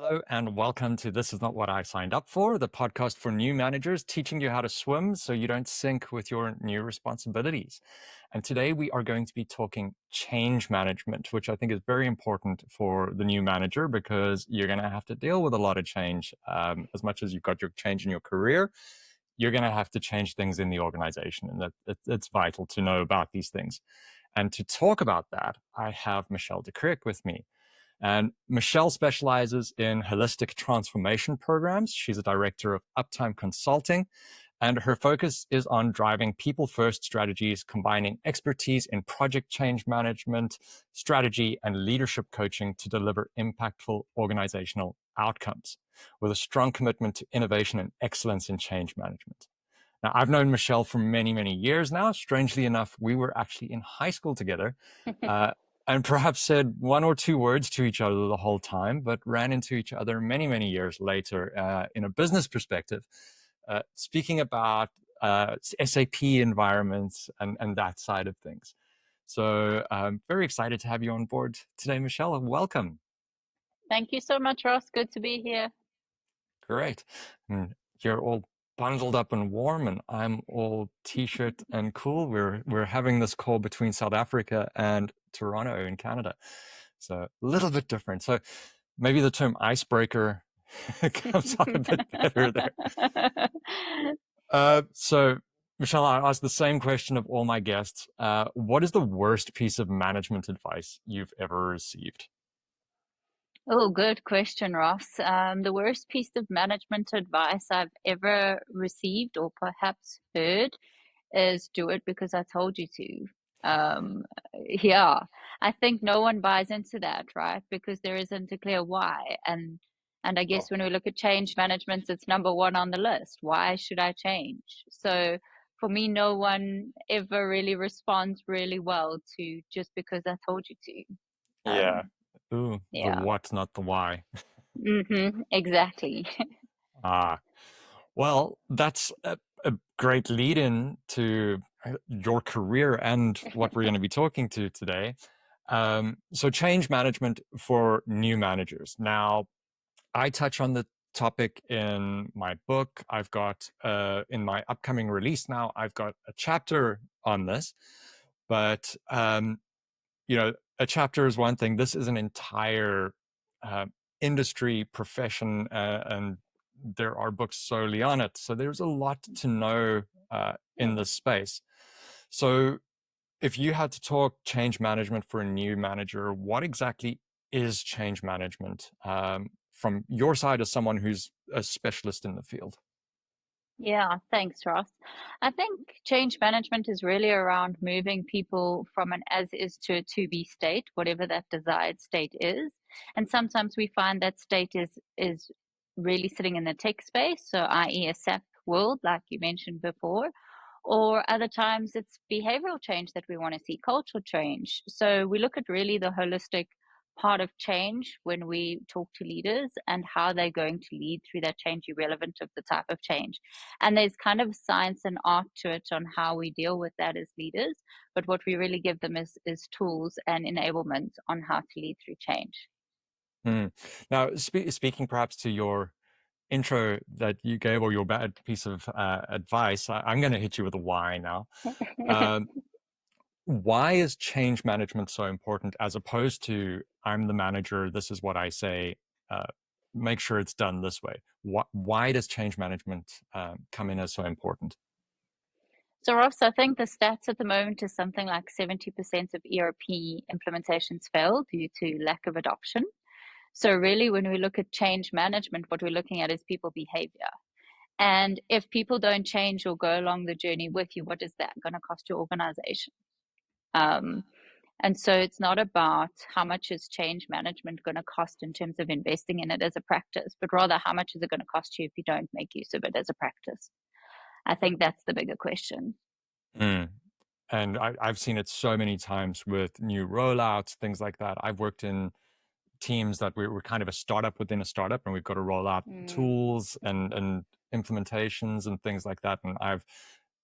Hello and welcome to This Is Not What I Signed Up For, the podcast for new managers teaching you how to swim so you don't sink with your new responsibilities. And today we are going to be talking change management, which I think is very important for the new manager because you're going to have to deal with a lot of change. As much as you've got your change in your career, you're going to have to change things in the organization, and it's vital to know about these things. And to talk about that, I have Michele de Kreek with me. And Michele specializes in holistic transformation programs. She's a director of Uptime Consulting, and her focus is on driving people-first strategies, combining expertise in project change management, strategy, and leadership coaching to deliver impactful organizational outcomes with a strong commitment to innovation and excellence in change management. Now, I've known Michele for many, many years now. Strangely enough, we were actually in high school together. And perhaps said one or two words to each other the whole time, but ran into each other many, many years later in a business perspective, speaking about SAP environments and that side of things. So I'm very excited to have you on board today, Michele, and welcome. Thank you so much, Ross. Good to be here. Great. And you're all bundled up and warm, and I'm all t-shirt and cool. We're having this call between South Africa and Toronto in Canada, so a little bit different. So maybe the term icebreaker comes out a bit better there. So Michele, I asked the same question of all my guests. What is the worst piece of management advice you've ever received? Oh, good question, Ross. The worst piece of management advice I've ever received or perhaps heard is do it because I told you to. Yeah, I think no one buys into that, right? Because there isn't a clear why. And I Oh, guess when we look at change management, it's number one on the list. Why should I change? So for me, no one ever really responds really well to just because I told you to. yeah. Um, Ooh, the yeah. what, not the why. Exactly. Ah, well, that's a great lead in to your career and what we're going to be talking to today. So, change management for new managers. Now, I touch on the topic in my book. I've got in my upcoming release now, I've got a chapter on this. But, a chapter is one thing. This is an entire uh, industry profession, and there are books solely on it. So there's a lot to know in this space. So if you had to talk change management for a new manager, what exactly is change management from your side as someone who's a specialist in the field? Yeah, thanks, Ross. I think change management is really around moving people from an as is to a to be state, whatever that desired state is. And sometimes we find that state is really sitting in the tech space, so i.e. a SAP world, like you mentioned before. Or other times it's behavioral change that we want to see, cultural change. So we look at really the holistic part of change when we talk to leaders and how they're going to lead through that change, irrelevant of the type of change. And there's kind of science and art to it on how we deal with that as leaders. But what we really give them is tools and enablement on how to lead through change. Hmm. Now, speaking perhaps to your intro that you gave or your bad piece of advice, I'm going to hit you with a why now. Um, why is change management so important as opposed to I'm the manager, this is what I say, uh, make sure it's done this way? Why does change management come in as so important? So, Ross, I think the stats at the moment is something like 70% of ERP implementations fail due to lack of adoption. So, really, when we look at change management, what we're looking at is people behavior. And if people don't change or go along the journey with you, what is that going to cost your organization? Um, and so it's not about how much is change management going to cost in terms of investing in it as a practice, but rather how much is it going to cost you if you don't make use of it as a practice? I think that's the bigger question. Mm. And I've seen it so many times with new rollouts, things like that. I've worked in teams that we're kind of a startup within a startup, and we've got to roll out Mm. tools and implementations and things like that. And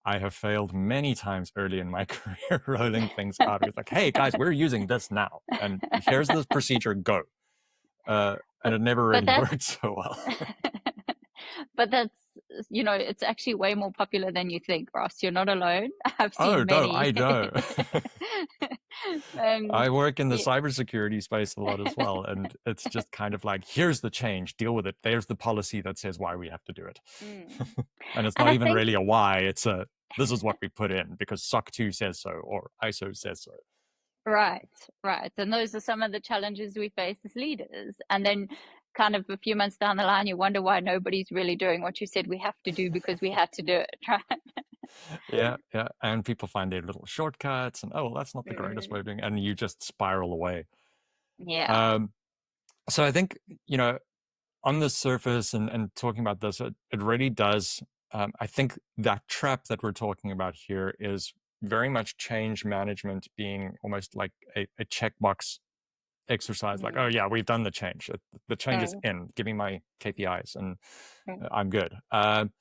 I have failed many times early in my career rolling things out. It's like, hey guys, we're using this now, and here's the procedure. Go. And But it never but really that's worked so well. but that's, it's actually way more popular than you think, Ross. You're not alone. I've Oh, seen no, many. I know. And I work in the yeah. cybersecurity space a lot as well, and it's just kind of like, here's the change, deal with it. There's the policy that says why we have to do it. Mm. And it's And not I even think really a why, it's a this is what we put in because SOC 2 says so or ISO says so. right, right. And those are some of the challenges we face as leaders. And then kind of a few months down the line, you wonder why nobody's really doing what you said we have to do because we had to do it, right? Yeah, yeah. And people find their little shortcuts and, oh, well, that's not the greatest way Mm. of doing it. And you just spiral away. Yeah. Um, so I think, on the surface and talking about this, it really does. I think that trap that we're talking about here is very much change management being almost like a checkbox exercise. Like, oh Mm. yeah, we've done the change. The change is Mm. in. Give me my KPIs, and Mm. I'm good. Mm.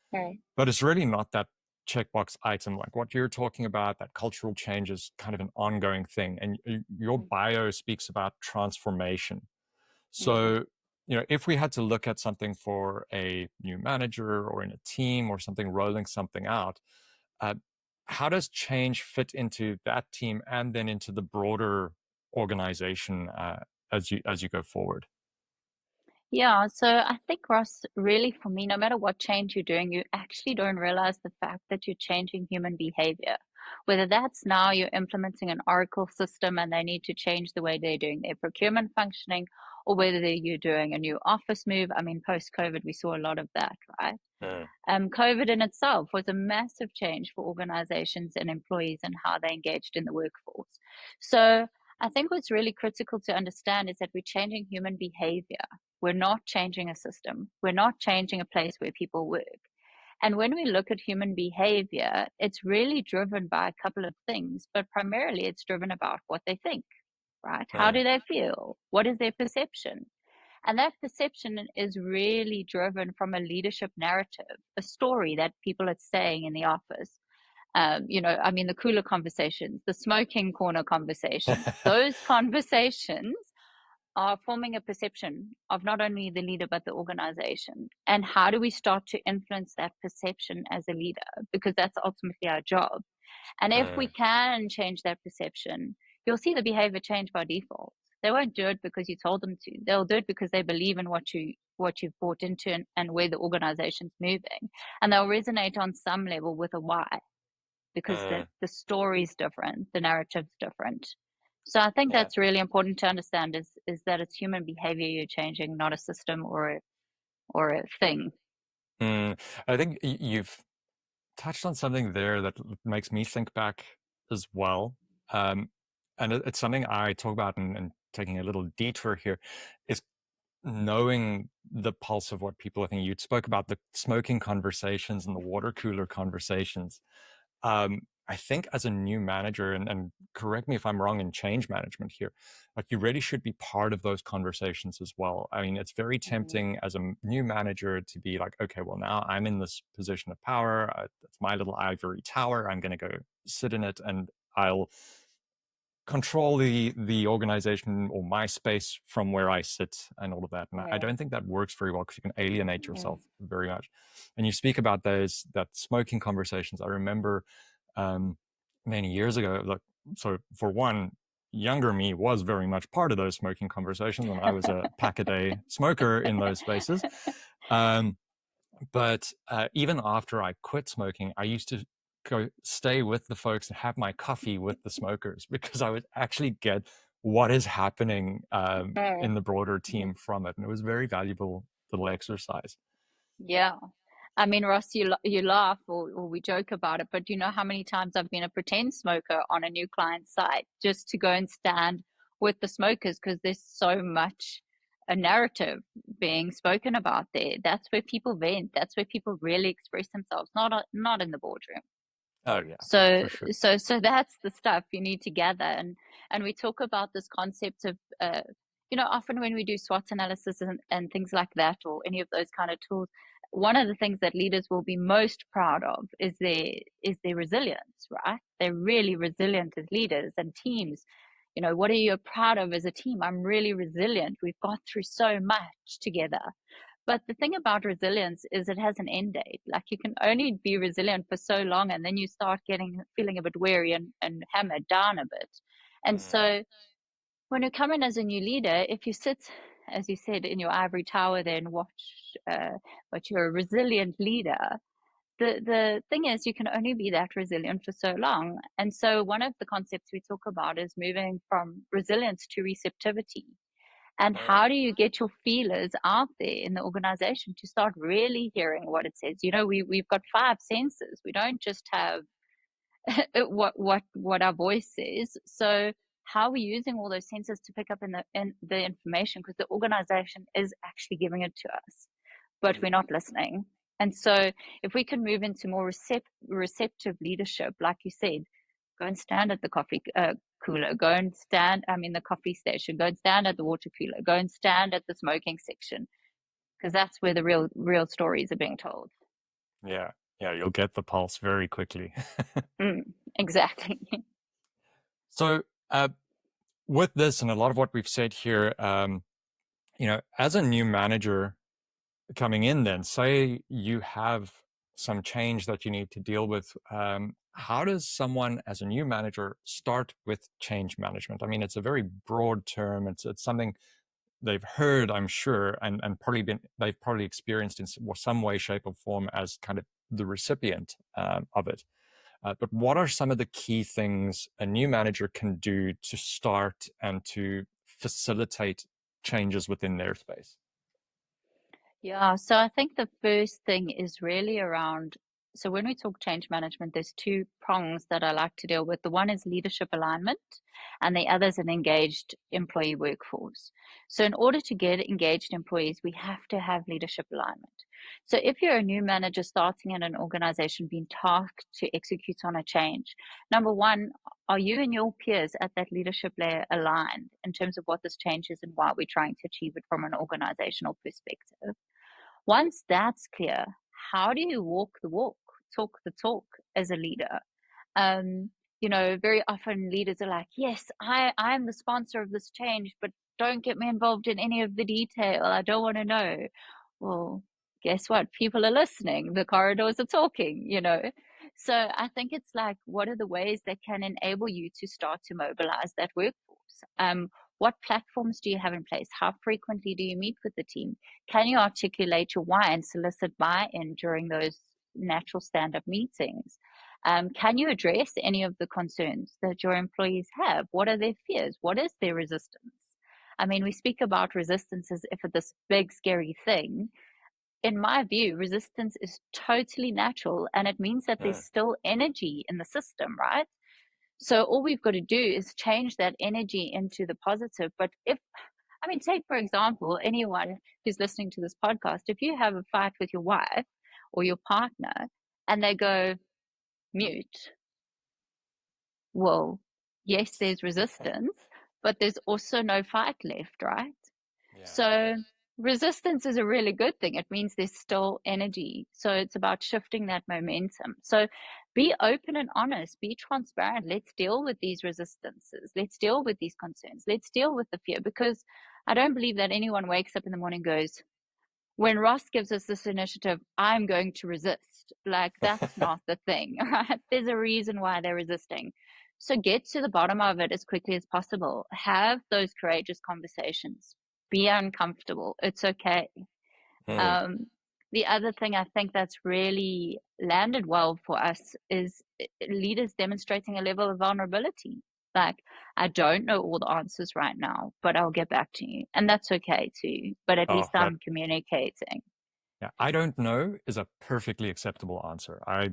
But it's really not that checkbox item. Like what you're talking about, that cultural change is kind of an ongoing thing. And your Mm. bio speaks about transformation. Yeah. So, if we had to look at something for a new manager or in a team or something rolling something out, uh, how does change fit into that team and then into the broader organization as you go forward? Yeah, so I think, Ross, really for me, no matter what change you're doing, you actually don't realize the fact that you're changing human behavior. Whether that's now you're implementing an Oracle system and they need to change the way they're doing their procurement functioning, or whether you're doing a new office move. I mean, post-COVID, we saw a lot of that, right? Mm, COVID in itself was a massive change for organizations and employees and how they engaged in the workforce. So I think what's really critical to understand is that we're changing human behavior. We're not changing a system. We're not changing a place where people work. And when we look at human behavior, it's really driven by a couple of things, but primarily it's driven about what they think, right? How mm, do they feel? What is their perception? And that perception is really driven from a leadership narrative, a story that people are saying in the office. I mean, the cooler conversations, the smoking corner conversations, those conversations are forming a perception of not only the leader, but the organization. And how do we start to influence that perception as a leader? Because that's ultimately our job. And if we mm, can change that perception, you'll see the behavior change by default. They won't do it because you told them to. They'll do it because they believe in what you've bought into and where the organization's moving. And they'll resonate on some level with a why because mm. the story's different, the narrative's different. So I think Yeah. that's really important to understand is that it's human behavior you're changing, not a system or a thing. Mm. I think you've touched on something there that makes me think back as well. Um, and it's something I talk about and taking a little detour here is knowing the pulse of what people are thinking. You spoke about the smoking conversations and the water cooler conversations. I think as a new manager, and correct me if I'm wrong in change management here, like you really should be part of those conversations as well. I mean, it's very Mm. tempting as a new manager to be like, okay, well, now I'm in this position of power. It's my little ivory tower. I'm going to go sit in it and I'll control the organization or my space from where I sit and all of that. And I Yeah. don't think that works very well because you can alienate Mm. yourself very much. And you speak about that smoking conversations. I remember um, many years ago. Like, so for one, younger me was very much part of those smoking conversations, and I was a pack a day smoker in those spaces. Um, but even after I quit smoking, I used to go stay with the folks and have my coffee with the smokers because I would actually get what is happening in Mm. the broader team from it. And it was a very valuable little exercise. Yeah. I mean, Ross, you laugh or we joke about it, but do you know how many times I've been a pretend smoker on a new client site just to go and stand with the smokers because there's so much a narrative being spoken about there. That's where people vent. That's where people really express themselves, not in the boardroom. Oh, yeah, So for sure. so that's the stuff you need to gather. And we talk about this concept of often when we do SWOT analysis and things like that or any of those kind of tools, one of the things that leaders will be most proud of is their resilience, right? They're really resilient as leaders and teams. What are you proud of as a team? I'm really resilient. We've got through so much together. But the thing about resilience is it has an end date. Like you can only be resilient for so long, and then you start feeling a bit weary and hammered down a bit. And Mm. so when you come in as a new leader, if you sit, as you said, in your ivory tower there and watch, but you're a resilient leader, the thing is you can only be that resilient for so long. And so one of the concepts we talk about is moving from resilience to receptivity. And Mm. how do you get your feelers out there in the organization to start really hearing what it says? We've got five senses. We don't just have what our voice says. So how are we using all those senses to pick up in the information? Because the organization is actually giving it to us, but we're Mm. not listening. And so if we can move into more receptive leadership, like you said, go and stand at the coffee cooler, go and stand, I mean, the coffee station, go and stand at the water cooler, go and stand at the smoking section, because that's where the real stories are being told. Yeah, yeah, you'll get the pulse very quickly. Exactly. So, with this and a lot of what we've said here, as a new manager coming in, then say you have some change that you need to deal with. How does someone, as a new manager, start with change management? I mean, it's a very broad term. It's something they've heard, I'm sure, and they've probably experienced in some way, shape, or form as kind of the recipient of it. But what are some of the key things a new manager can do to start and to facilitate changes within their space? Yeah, so I think the first thing is really around. So when we talk change management, there's two prongs that I like to deal with. The one is leadership alignment, and the other is an engaged employee workforce. So in order to get engaged employees, we have to have leadership alignment. So if you're a new manager starting in an organization being tasked to execute on a change, number one, are you and your peers at that leadership layer aligned in terms of what this change is and why we're trying to achieve it from an organizational perspective? Once that's clear, how do you walk the walk, talk the talk as a leader? Um, very often leaders are like, yes, I'm the sponsor of this change, but don't get me involved in any of the detail. I don't want to know. Well, guess what? People are listening. The corridors are talking. So I think it's like, what are the ways that can enable you to start to mobilize that workforce? What platforms do you have in place? How frequently do you meet with the team? Can you articulate your why and solicit buy-in during those natural stand-up meetings? Can you address any of the concerns that your employees have? What are their fears? What is their resistance? I mean, we speak about resistance as if it's this big, scary thing. In my view, resistance is totally natural, and it means that there's Mm. still energy in the system, right? So all we've got to do is change that energy into the positive. But take, for example, anyone who's listening to this podcast, if you have a fight with your wife or your partner and they go mute, well, yes, there's resistance, but there's also no fight left, right? Yeah. So resistance is a really good thing. It means there's still energy. So it's about shifting that momentum. So be open and honest, be transparent. Let's deal with these resistances. Let's deal with these concerns. Let's deal with the fear, because I don't believe that anyone wakes up in the morning and goes, when Ross gives us this initiative, I'm going to resist. Like, that's not the thing, right? There's a reason why they're resisting. So get to the bottom of it as quickly as possible. Have those courageous conversations. Be uncomfortable. It's okay. Mm. Um, the other thing I think that's really landed well for us is leaders demonstrating a level of vulnerability. Like, I don't know all the answers right now, but I'll get back to you. And that's okay too. But at Oh, least I'm communicating, yeah, I don't know is a perfectly acceptable answer. I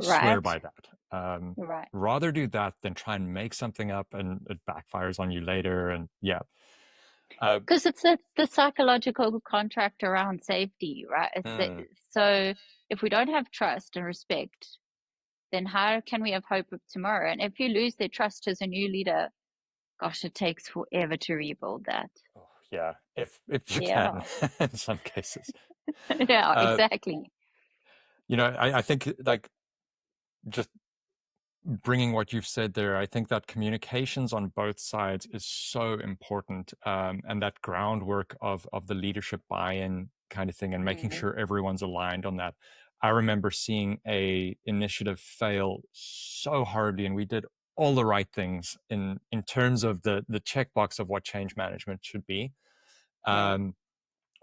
swear right? by that. Right. Rather do that than try and make something up and it backfires on you later. And yeah, uh, Because it's the psychological contract around safety, right? mm, So if we don't have trust and respect, then how can we have hope of tomorrow? And if you lose their trust as a new leader, gosh, it takes forever to rebuild that. oh, yeah, if you can, Yeah. in some cases. Yeah, Uh, exactly. I think like just bringing what you've said there, I think that communications on both sides is so important, and that groundwork of the leadership buy-in kind of thing, and making Mm, sure everyone's aligned on that. I remember seeing a initiative fail so horribly, and we did all the right things in terms of the checkbox of what change management should be. okay. Um,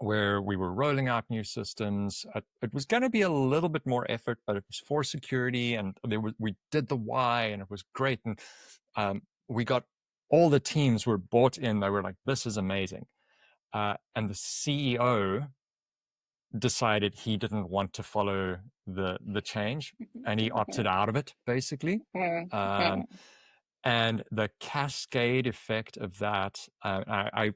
where we were rolling out new systems. It was going to be a little bit more effort, but it was for security, and we did the why, and it was great. And we got all the teams were bought in. They were like, "This is amazing." And the CEO decided he didn't want to follow the change, and he opted out of it, basically. Okay. Um, Okay. and the cascade effect of that, I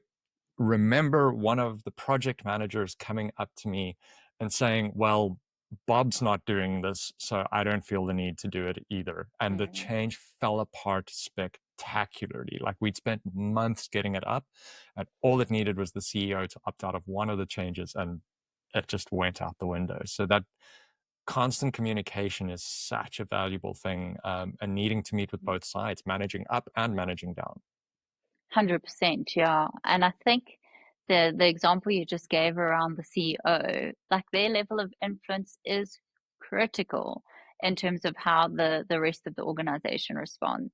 remember one of the project managers coming up to me and saying, "Well, Bob's not doing this, so I don't feel the need to do it either." And the Mm. change fell apart spectacularly. Like, we'd spent months getting it up, and all it needed was the CEO to opt out of one of the changes, and it just went out the window. So that constant communication is such a valuable thing, and needing to meet with both sides, managing up and managing down. 100%, yeah. And I think the example you just gave around the CEO, like their level of influence is critical in terms of how the rest of the organization responds.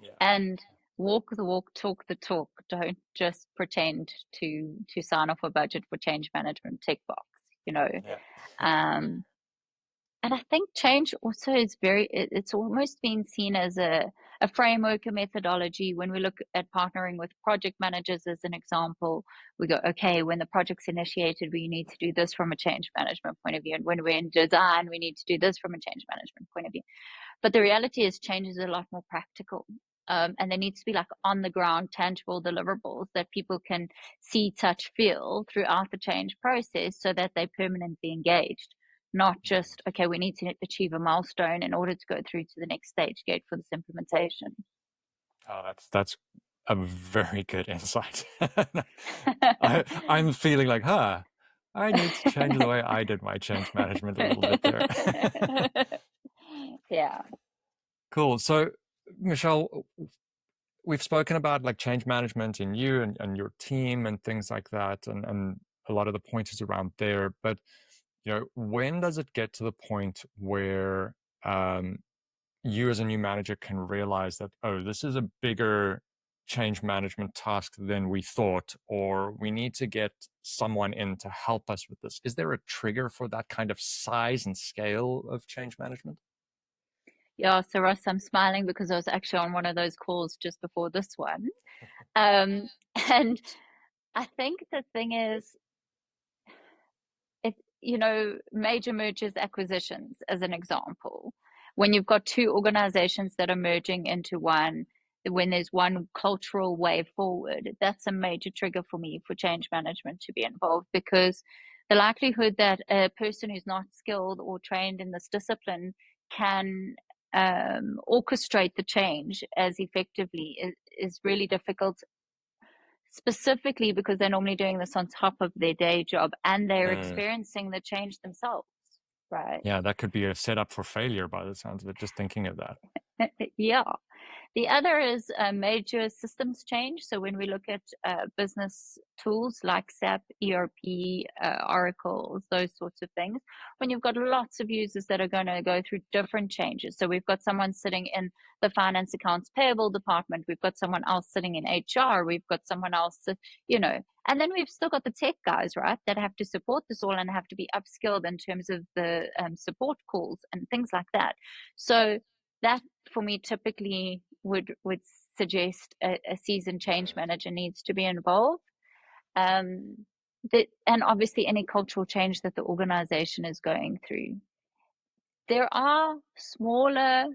Yeah. And walk the walk, talk the talk. Don't just pretend to sign off a budget for change management tick box, you know. Yeah. Um, And I think change also is it's almost been seen as a framework, a methodology. When we look at partnering with project managers as an example, we go, okay, when the project's initiated, we need to do this from a change management point of view. And when we're in design, we need to do this from a change management point of view. But the reality is change is a lot more practical. And there needs to be like on the ground, tangible deliverables that people can see, touch, feel throughout the change process so that they're permanently engaged. Not just, okay, we need to achieve a milestone in order to go through to the next stage gate for this implementation. Oh, that's a very good insight. I'm feeling like, huh, I need to change the way I did my change management a little bit there. Yeah. Cool. So, Michelle, we've spoken about like change management in you and your team and things like that, and a lot of the pointers around there. But when does it get to the point where you as a new manager can realize that, oh, this is a bigger change management task than we thought, or we need to get someone in to help us with this? Is there a trigger for that kind of size and scale of change management? Yeah, so Ross, I'm smiling because I was actually on one of those calls just before this one. Um, and I think the thing is, if major mergers, acquisitions, as an example, when you've got two organizations that are merging into one, when there's one cultural way forward, that's a major trigger for me for change management to be involved, because the likelihood that a person who's not skilled or trained in this discipline can orchestrate the change as effectively is really difficult, specifically because they're normally doing this on top of their day job and they're Mm. experiencing the change themselves, right? Yeah, that could be a setup for failure by the sounds of it, just thinking of that. Yeah. The other is a major systems change. So when we look at business tools like SAP, ERP, Oracles, those sorts of things, when you've got lots of users that are going to go through different changes. So we've got someone sitting in the finance accounts payable department. We've got someone else sitting in HR. We've got someone else, and then we've still got the tech guys, right, that have to support this all and have to be upskilled in terms of the support calls and things like that. So that for me typically would suggest a seasoned change manager needs to be involved. And obviously any cultural change that the organization is going through. There are smaller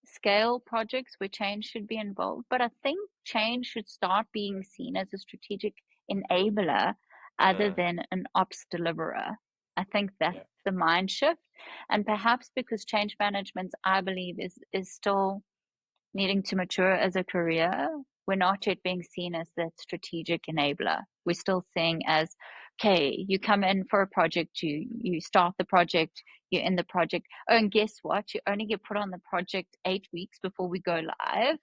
scale projects where change should be involved, but I think change should start being seen as a strategic enabler other Mm. than an ops deliverer. I think that's Yeah. the mind shift. And perhaps because change management, I believe, is still needing to mature as a career, we're not yet being seen as that strategic enabler. We're still seeing as Okay, you come in for a project, you start the project, you're in the project. Oh, and guess what? You only get put on the project 8 weeks before we go live.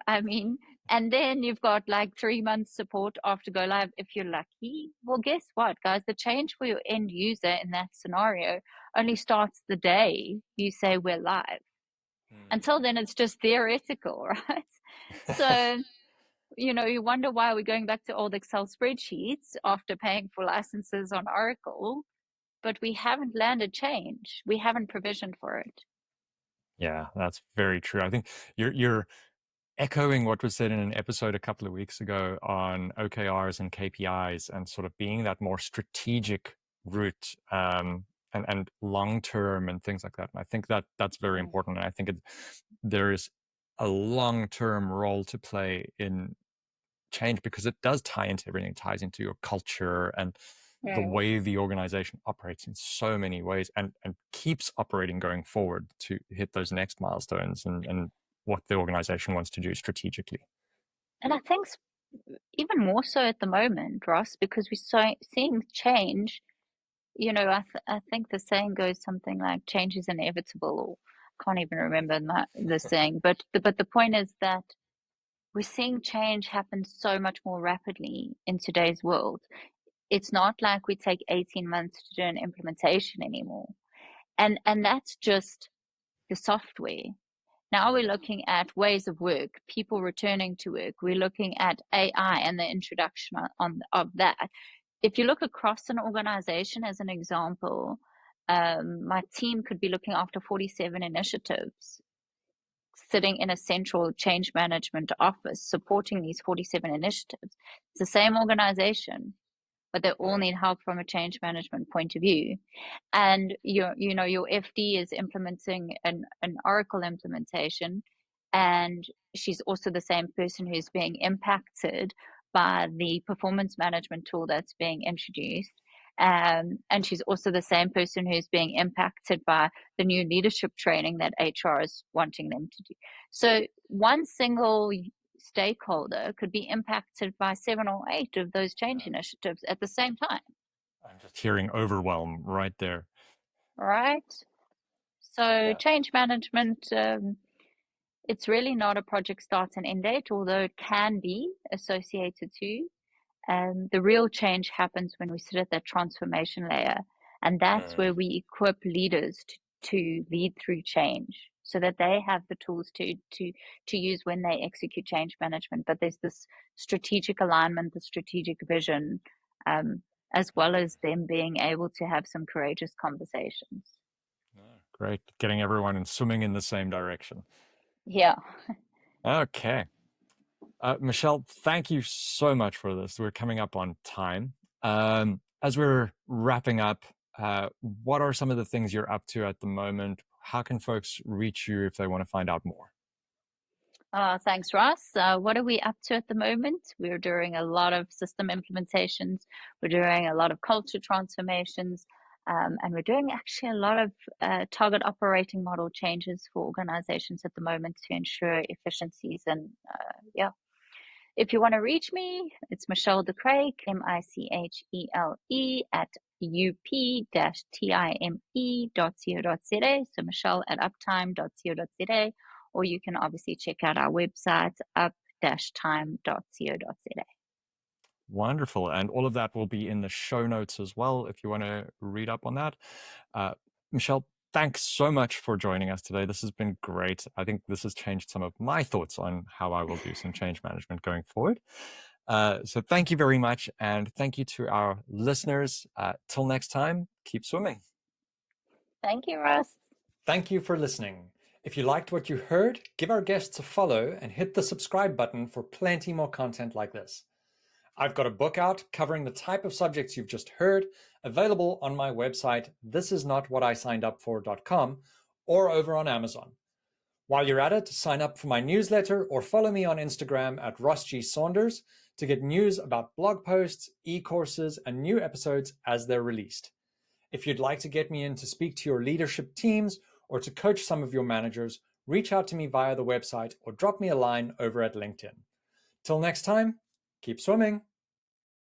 I mean, and then you've got like 3 months support after go live if you're lucky. Well, guess what, guys? The change for your end user in that scenario only starts the day you say we're live. Until then, it's just theoretical, right? So, you wonder why we're going back to old Excel spreadsheets after paying for licenses on Oracle, but we haven't landed change. We haven't provisioned for it. Yeah, that's very true. I think you're echoing what was said in an episode a couple of weeks ago on OKRs and KPIs and sort of being that more strategic route, and long term and things like that. And I think that that's very important. And I think there is a long term role to play in change because it does tie into everything. It ties into your culture and the Mm. way the organization operates in so many ways, and keeps operating going forward to hit those next milestones and what the organization wants to do strategically. And I think even more so at the moment, Ross, because we're seeing change. I think the saying goes something like change is inevitable, or can't even remember the saying, but the point is that we're seeing change happen so much more rapidly in today's world. It's not like we take 18 months to do an implementation anymore. And that's just the software. Now we're looking at ways of work, people returning to work. We're looking at AI and the introduction of that. If you look across an organization, as an example, my team could be looking after 47 initiatives, sitting in a central change management office, supporting these 47 initiatives. It's the same organization, but they all need help from a change management point of view. And your FD is implementing an Oracle implementation, and she's also the same person who's being impacted by the performance management tool that's being introduced. And she's also the same person who's being impacted by the new leadership training that HR is wanting them to do. So one single stakeholder could be impacted by 7 or 8 of those change initiatives at the same time. I'm just hearing overwhelm right there. Right? So Yeah. change management, it's really not a project start and end date, although it can be associated to. The real change happens when we sit at that transformation layer, and that's where we equip leaders to lead through change, so that they have the tools to use when they execute change management. But there's this strategic alignment, the strategic vision, as well as them being able to have some courageous conversations. Great. Getting everyone and swimming in the same direction. Yeah. Okay. Michele, thank you so much for this. We're coming up on time. As we're wrapping up, what are some of the things you're up to at the moment? How can folks reach you if they want to find out more? Thanks, Ross. What are we up to at the moment? We're doing a lot of system implementations. We're doing a lot of culture transformations. And we're doing actually a lot of target operating model changes for organizations at the moment to ensure efficiencies. And yeah, if you want to reach me, it's Michele de Kreek, Michele at up-time.co.za. So Michele at uptime.co.za. Or you can obviously check out our website, up-time.co.za. Wonderful. And all of that will be in the show notes as well if you want to read up on that. Michele, thanks so much for joining us today. This has been great. I think this has changed some of my thoughts on how I will do some change management going forward. So thank you very much. And thank you to our listeners. Till next time, keep swimming. Thank you, Russ. Thank you for listening. If you liked what you heard, give our guests a follow and hit the subscribe button for plenty more content like this. I've got a book out covering the type of subjects you've just heard, available on my website, thisisnotwhatisiguedupfor.com, or over on Amazon. While you're at it, sign up for my newsletter or follow me on Instagram at @RossG_Saunders to get news about blog posts, e-courses, and new episodes as they're released. If you'd like to get me in to speak to your leadership teams or to coach some of your managers, reach out to me via the website or drop me a line over at LinkedIn. Till next time, keep swimming.